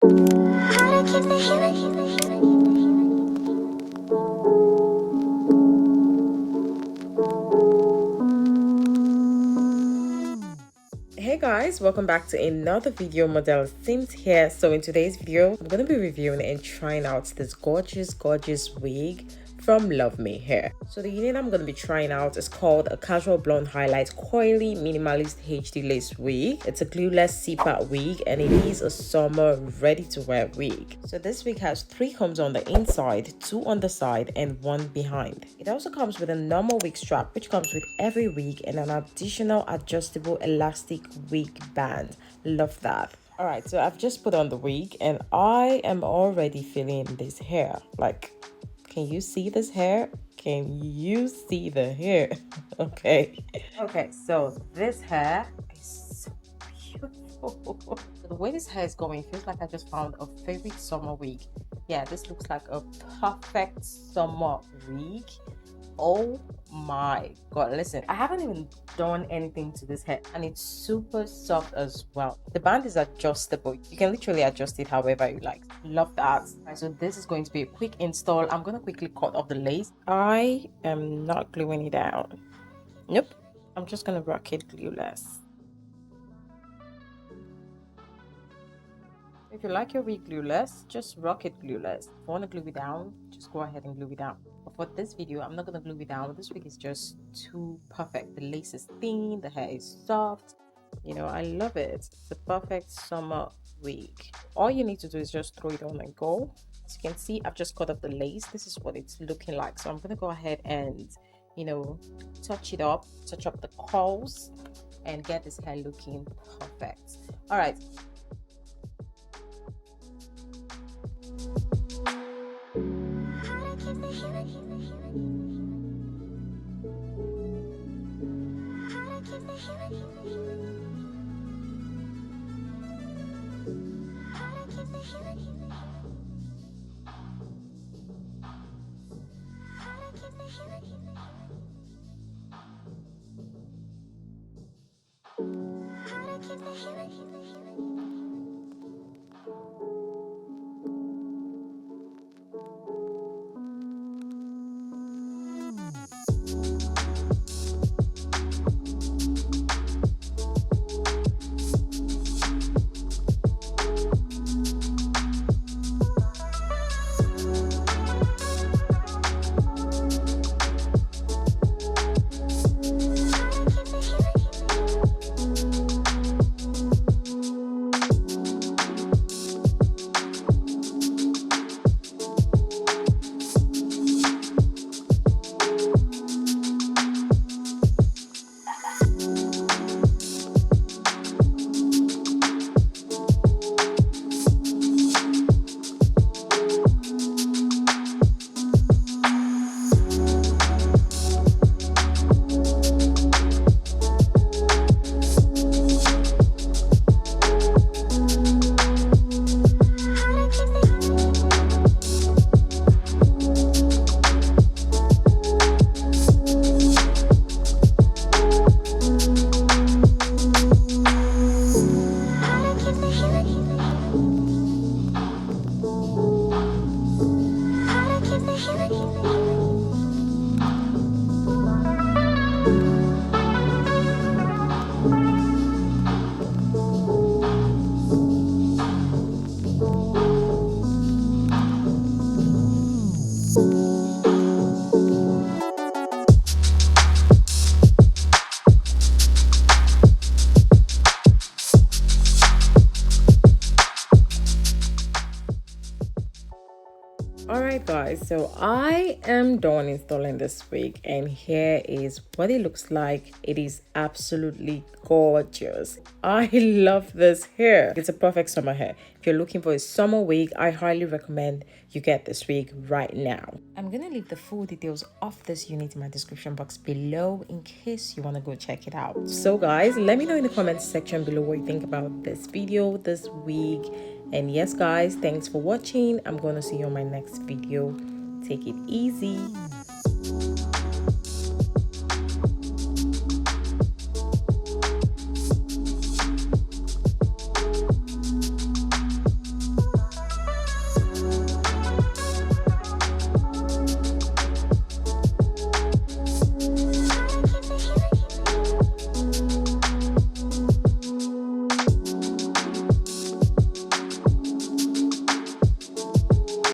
Hey guys, welcome back to another video. Model Sims here. So in today's video, I'm going to be reviewing and trying out this gorgeous wig from Luvme Hair. So the unit I'm going to be trying out is called a casual blonde highlight coily minimalist HD lace wig. It's a glueless CPAT wig and it is a summer ready to wear wig. So this wig has 3 combs on the inside, 2 on the side and 1 behind. It also comes with a normal wig strap which comes with every wig and an additional adjustable elastic wig band. Love that. All right, so I've just put on the wig and I am already feeling this hair. Like, can you see this hair? Can you see the hair? Okay, so this hair is so beautiful. The way this hair is going feels like I just found a favorite summer wig. Yeah, this looks like a perfect summer wig. Oh my god, listen, I haven't even done anything to this hair and it's super soft as well. The band is adjustable. You can literally adjust it however you like. Love that. Right, so this is going to be a quick install. I'm going to quickly cut off the lace. I am not gluing it down. Nope, I'm just going to rock it glueless. If you like your wig glueless, just rock it glueless. If you want to glue it down, just go ahead and glue it down. But for this video, I'm not going to glue it down. This wig is just too perfect. The lace is thin, the hair is soft. You know, I love it. It's a perfect summer wig. All you need to do is just throw it on and go. As you can see, I've just cut off the lace. This is what it's looking like. So I'm going to go ahead and, you know, touch up the curls and get this hair looking perfect. All right. Alright guys, so I am done installing this wig and here is what it looks like. It is absolutely gorgeous. I love this hair. It's a perfect summer hair. If you're looking for a summer wig, I highly recommend you get this wig right now. I'm gonna leave the full details of this unit in my description box below in case you want to go check it out. So guys, let me know in the comments section below what you think about this video, this wig. And yes guys, thanks for watching. I'm gonna see you on my next video. Take it easy.